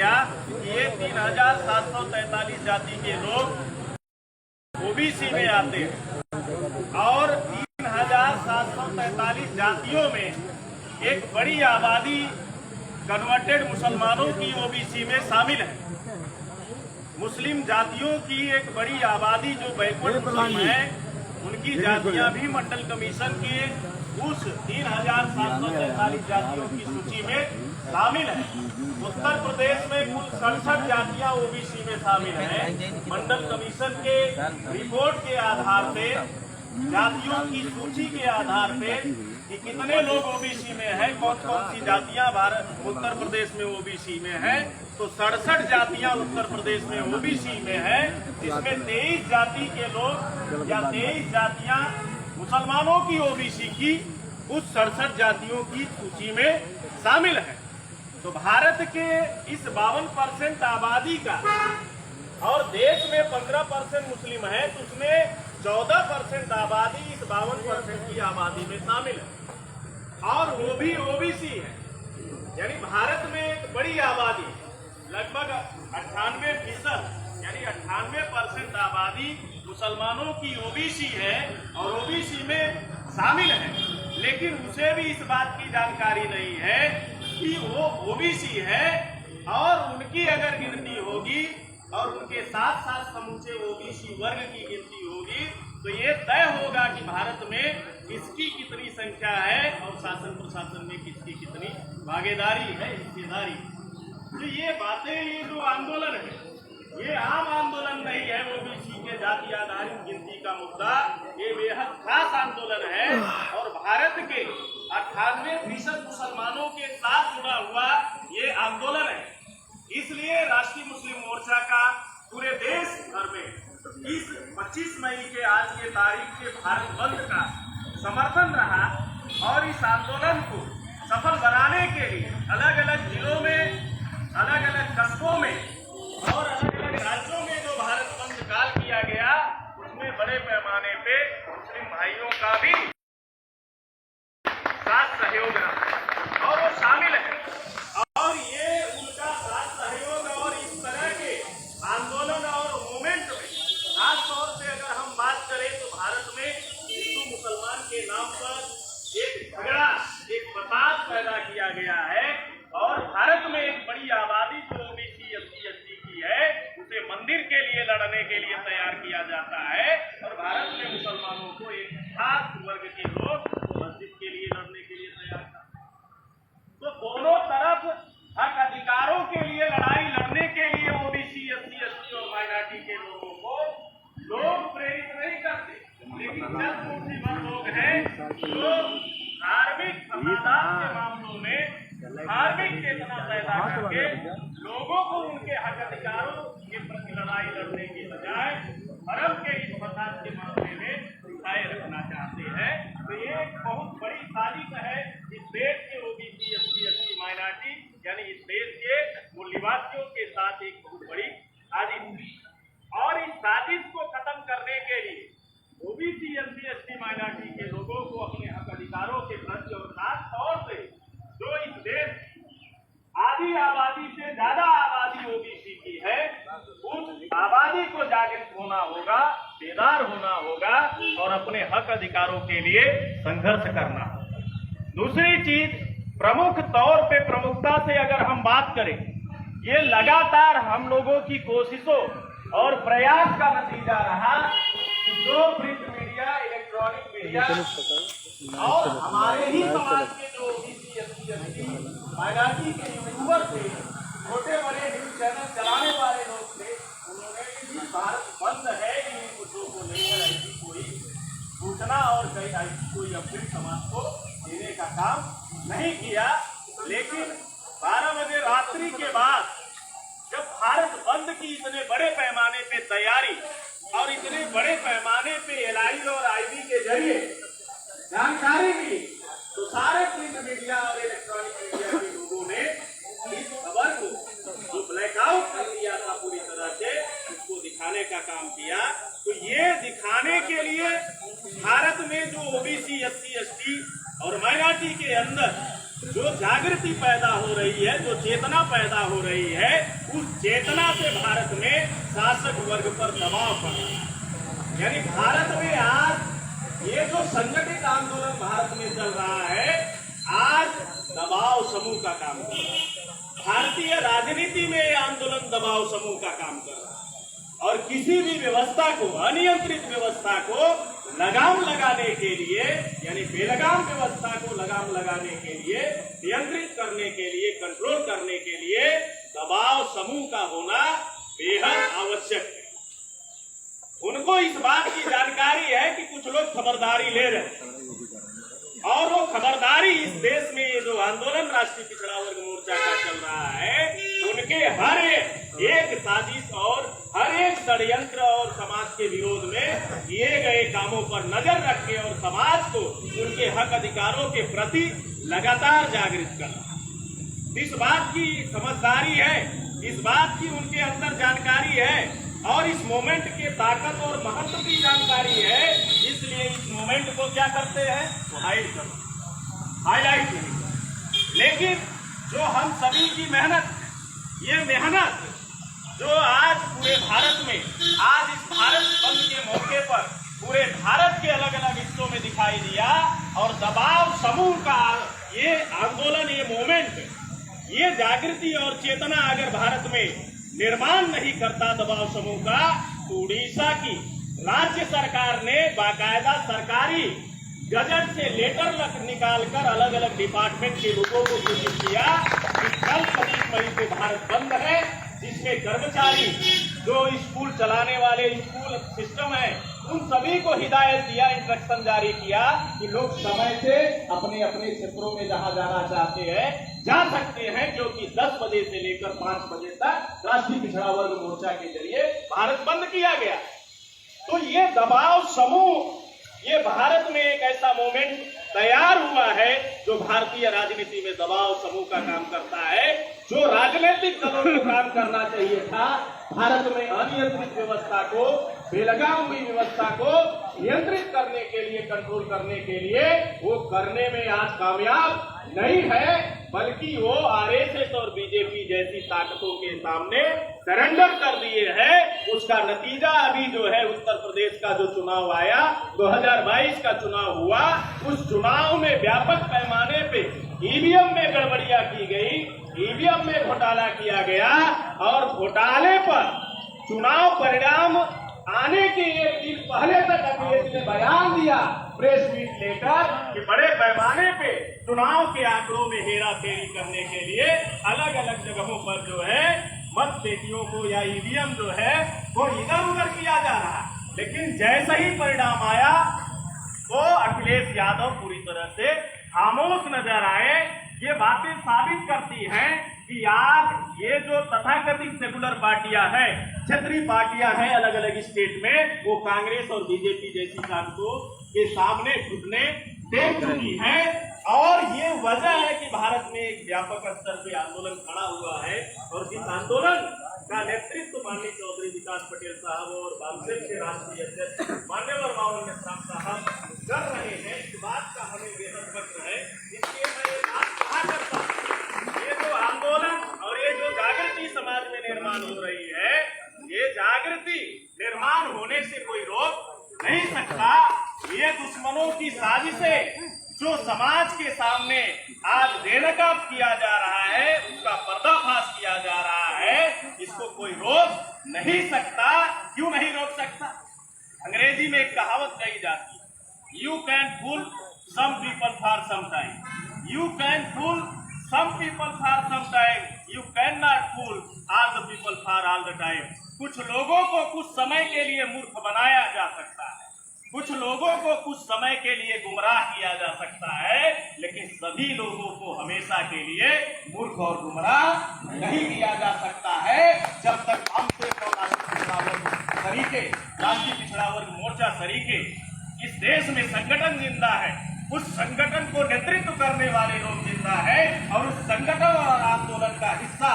गया कि ये 3743 जाति के लोग ओबीसी में आते हैं और 3743 जातियों में एक बड़ी आबादी कन्वर्टेड मुसलमानों की ओबीसी में शामिल है। मुस्लिम जातियों की एक बड़ी आबादी जो बैकवर्ड मुस्लिम है, उनकी जातियां भी मंडल कमीशन के उस 3743 जातियों की सूची में शामिल है। उत्तर प्रदेश में कुल 67 जातियां ओबीसी में शामिल हैं। मंडल कमीशन के रिपोर्ट के आधार पे, जातियों की सूची के आधार पे कि कितने लोग ओबीसी में हैं, कौन कौन सी जातियां भारत उत्तर प्रदेश में ओबीसी में हैं, तो 67 जातियां उत्तर प्रदेश में ओबीसी में है, जिसमें 23 जाति के लोग या 23 जातियां मुसलमानों की ओबीसी की उस 67 जातियों की सूची में शामिल है। तो भारत के इस 52% आबादी का और देश में 15% मुस्लिम है, तो उसमें 14% आबादी इस 52% की आबादी में शामिल है और वो भी ओबीसी है। यानी भारत में एक बड़ी आबादी लगभग 98% यानी 98% आबादी मुसलमानों की ओबीसी है और ओबीसी में शामिल है, लेकिन उसे भी इस बात की जानकारी नहीं है कि वो ओबीसी है और उनकी अगर गिनती होगी और उनके साथ साथ समूचे ओबीसी वर्ग की गिनती होगी तो ये तय होगा कि भारत में किसकी कितनी संख्या है और शासन प्रशासन में किसकी कितनी भागीदारी है, हिस्सेदारी। तो ये बातें, ये जो आंदोलन है, ये आम आंदोलन नहीं है। ओबीसी के जाति आधारित गिनती का मुद्दा ये बेहद खास आंदोलन है और भारत के 98% मुसलमानों के साथ जुड़ा हुआ ये आंदोलन है। इसलिए राष्ट्रीय मुस्लिम मोर्चा का पूरे देश भर में 25 मई के आज के तारीख के भारत बंद का समर्थन रहा और इस आंदोलन को सफल बनाने के लिए अलग अलग जिलों में, अलग अलग कस्बों में और अलग अलग राज्यों में जो भारत बंद काल किया गया, उसमें बड़े पैमाने पे मुस्लिम भाइयों का भी साथ सहयोग रहा और वो शामिल है। और ये उनका साथ सहयोग और इस तरह के आंदोलन और मूवमेंट में खास तौर से अगर हम बात करें तो भारत में हिंदू मुसलमान के नाम पर एक झगड़ा, एक फसाद पैदा किया गया है और भारत में एक बड़ी आबादी जो ओबीसी एससी की है उसे मंदिर के लिए लड़ने के लिए तैयार किया जाता है और भारत में मुसलमानों को एक खास वर्ग के लोग मस्जिद के लिए लड़ने के लिए तैयार करते हैं। तो दोनों तरफ हक अधिकारों के लिए लड़ाई लड़ने के लिए ओबीसी एससी और माइनॉरिटी के लोगों को लोग प्रेरित नहीं करते, लेकिन जब मुस्लिम लोग हैं जो धार्मिक फसादात के मामलों में धार्मिक चेतना पैदा करके लोगों को उनके हक अधिकारों के प्रति लड़ाई लड़ने की बजाय धर्म के इस फसाद के मामले में उठाए रखना चाहते हैं, तो ये एक बहुत बड़ी साजिश है इस देश के ओबीसी एससी माइनॉरिटी यानी इस देश के मूल्यवादियों के साथ एक बहुत बड़ी साजिश है। और इस साजिश को खत्म करने के लिए ओबीसी एससी माइनॉरिटी के लोगों को अपने हक अधिकारों के प्रति और खास तौर से जो इस देश आधी आबादी से ज्यादा आबादी ओबीसी की है, उस आबादी को जागृत होना होगा, बेदार होना होगा और अपने हक अधिकारों के लिए संघर्ष करना होगा। दूसरी चीज, प्रमुख तौर पे प्रमुखता से अगर हम बात करें, ये लगातार हम लोगों की कोशिशों और प्रयास का नतीजा रहा कि जो प्रिंट मीडिया, इलेक्ट्रॉनिक मीडिया और हमारे ही समाज के जो ओबीसी एससी माइनॉरिटी के यूट्यूबर थे, छोटे बड़े न्यूज चैनल चलाने वाले लोग थे, उन्होंने भी भारत बंद है इन मुद्दों को लेकर ऐसी कोई सूचना और कई ऐसी कोई अपडेट समाज को देने का काम नहीं किया। लेकिन 12 बजे रात्रि के बाद जब भारत बंद की इतने बड़े पैमाने पे तैयारी और इतने बड़े पैमाने पे एलआई और आईबी के जरिए जानकारी मिली, तो सारे प्रिंट मीडिया और इलेक्ट्रॉनिक मीडिया के लोगों ने इस खबर को जो ब्लैकआउट कर दिया था पूरी तरह से, उसको दिखाने का काम किया। तो ये दिखाने के लिए भारत में जो ओबीसी एससी एसटी और माइनॉरिटी के अंदर जो जागृति पैदा हो रही है, जो चेतना पैदा हो रही है, उस चेतना से भारत में शासक वर्ग पर दबाव पड़ रहा है। यानी भारत में आज ये जो संगठित आंदोलन भारत में चल रहा है, आज दबाव समूह का काम कर रहा है। भारतीय राजनीति में ये आंदोलन दबाव समूह का काम कर रहा है और किसी भी व्यवस्था को, अनियंत्रित व्यवस्था को लगाम लगाने के लिए, यानी बेलगाम व्यवस्था को लगाम लगाने के लिए, नियंत्रित करने के लिए, कंट्रोल करने के लिए दबाव समूह का होना बेहद आवश्यक है। उनको इस बात की जानकारी है कि कुछ लोग खबरदारी ले रहे हैं और वो खबरदारी इस देश में ये जो आंदोलन राष्ट्रीय पिछड़ा वर्ग मोर्चा का चल रहा है, उनके हर एक साजिश और हर एक षड्यंत्र और समाज के विरोध में किए गए कामों पर नजर रखे और समाज को उनके हक अधिकारों के प्रति लगातार जागृत करना। इस बात की समझदारी है, इस बात की उनके अंदर जानकारी है और इस मोमेंट के ताकत और महत्व की जानकारी है। इसलिए इस मोमेंट को क्या करते हैं, हाईलाइट नहीं करते। लेकिन जो हम सभी की मेहनत, ये मेहनत जो आज पूरे भारत में, आज इस भारत बंद के मौके पर पूरे भारत के अलग अलग हिस्सों में दिखाई दिया और दबाव समूह का ये आंदोलन, ये मोमेंट, ये जागृति और चेतना अगर भारत में निर्माण नहीं करता दबाव समूह का, तो उड़ीसा की राज्य सरकार ने बाकायदा सरकारी गजट से लेटर निकालकर अलग अलग डिपार्टमेंट के लोगों को सूचित किया कि कल 25 मई को भारत बंद है, जिसमें कर्मचारी जो स्कूल चलाने वाले स्कूल सिस्टम है, उन सभी को हिदायत दिया, इंस्ट्रक्शन जारी किया कि लोग समय से अपने अपने क्षेत्रों में जहां जाना चाहते हैं जा सकते हैं, क्योंकि 10 बजे से लेकर 5 बजे तक राष्ट्रीय पिछड़ा वर्ग मोर्चा के जरिए भारत बंद किया गया। तो ये दबाव समूह, ये भारत में एक ऐसा मोमेंट तैयार हुआ है जो भारतीय राजनीति में दबाव समूह का काम करता है। जो राजनीतिक दलों को काम करना चाहिए था भारत में अनियंत्रित व्यवस्था को, बेलगाम हुई व्यवस्था को नियंत्रित करने के लिए, कंट्रोल करने के लिए, वो करने में आज कामयाब नहीं है, बल्कि वो आरएसएस और बीजेपी जैसी ताकतों के सामने सरेंडर कर दिए हैं। उसका नतीजा अभी जो है उत्तर प्रदेश का जो चुनाव आया, 2022 का चुनाव हुआ, उस चुनाव में व्यापक पैमाने पे ईवीएम में गड़बड़ियां की गई, ईवीएम में घोटाला किया गया और घोटाले पर चुनाव परिणाम आने के एक दिन पहले तक अखिलेश ने बयान दिया प्रेस मीट लेकर कि बड़े पैमाने पे चुनाव के आंकड़ों में हेरा फेरी करने के लिए अलग अलग जगहों पर जो है मत पेटियों को या ईवीएम जो है वो इधर उधर किया जा रहा है। लेकिन जैसा ही परिणाम आया तो अखिलेश यादव पूरी तरह से खामोश नजर आए। ये बातें साबित करती हैं कि आज ये जो तथाकथित सेकुलर पार्टियां हैं, क्षेत्रीय पार्टियां हैं अलग अलग स्टेट में, वो कांग्रेस और बीजेपी जैसी ताकतों के सामने घुटने टेक चुकी है। और ये वजह है कि भारत में एक व्यापक स्तर पे आंदोलन खड़ा हुआ है और इस आंदोलन का नेतृत्व माननीय चौधरी विकास पटेल साहब और बामसेन के राष्ट्रीय अध्यक्ष मान्यवर मावल मिश्राम साहब कर रहे हैं। इस बात का हमें बेहद फख्र है। इसलिए मैं ये बात कहा करता हूं, ये जो आंदोलन और ये जो जागृति समाज में निर्माण हो रही है, ये जागृति निर्माण होने से कोई रोक नहीं सकता। ये दुश्मनों की साजिशें जो समाज के सामने आज बेनकाब किया जा रहा है, उसका पर्दाफाश किया जा रहा है, इसको कोई रोक नहीं सकता। क्यों नहीं रोक सकता? अंग्रेजी में एक कहावत कही जाती है, you can fool some people for some time, you can fool some people for some time, you can not fool all the people for all the time. कुछ लोगों को कुछ समय के लिए मूर्ख बनाया जा सकता है, कुछ लोगों को कुछ समय के लिए गुमराह किया जा सकता है, लेकिन सभी लोगों को हमेशा के लिए मूर्ख और गुमराह नहीं किया जा सकता है। जब तक हम राष्ट्रीय पिछड़ा वर्ग मोर्चा सरीके इस देश में संगठन जिंदा है, उस संगठन को नेतृत्व करने वाले लोग जिंदा है और उस संगठन और आंदोलन का हिस्सा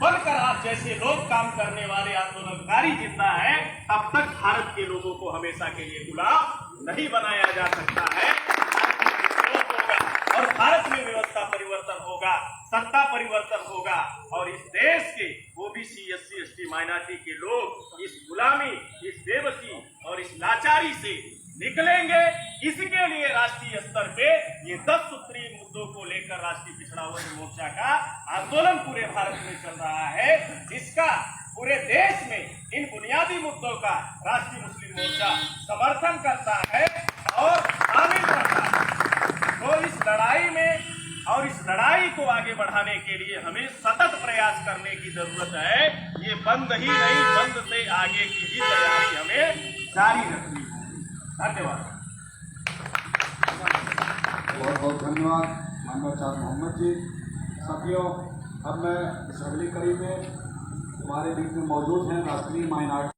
बनकर आप जैसे लोग काम करने वाले आंदोलनकारी जिंदा है, तब तक भारत के लोगों को हमेशा के लिए गुलाम नहीं बनाया जा सकता है। और भारत में व्यवस्था परिवर्तन होगा, सत्ता परिवर्तन होगा और इस देश के ओबीसी माइनॉरिटी के लोग इस गुलामी, इस बेबसी और इस लाचारी से निकलेंगे। इसके लिए राष्ट्रीय स्तर पे ये 10 सूत्रीय मुद्दों को लेकर राष्ट्रीय पिछड़ा वर्ग मोर्चा का आंदोलन पूरे भारत में चल रहा है, जिसका पूरे देश में इन बुनियादी मुद्दों का राष्ट्रीय मुस्लिम मोर्चा समर्थन करता है और शामिल करता है। तो इस लड़ाई में और इस लड़ाई को आगे बढ़ाने के लिए हमें सतत प्रयास करने की जरूरत है। ये बंद ही नहीं, बंद से आगे की भी तैयारी हमें जारी रखनी होगी। धन्यवाद। बहुत बहुत धन्यवाद माननीय चार मोहम्मद जी। साथियों, अब मैं इस अगली कड़ी में हमारे बीच में मौजूद हैं राष्ट्रीय माइनॉरिटी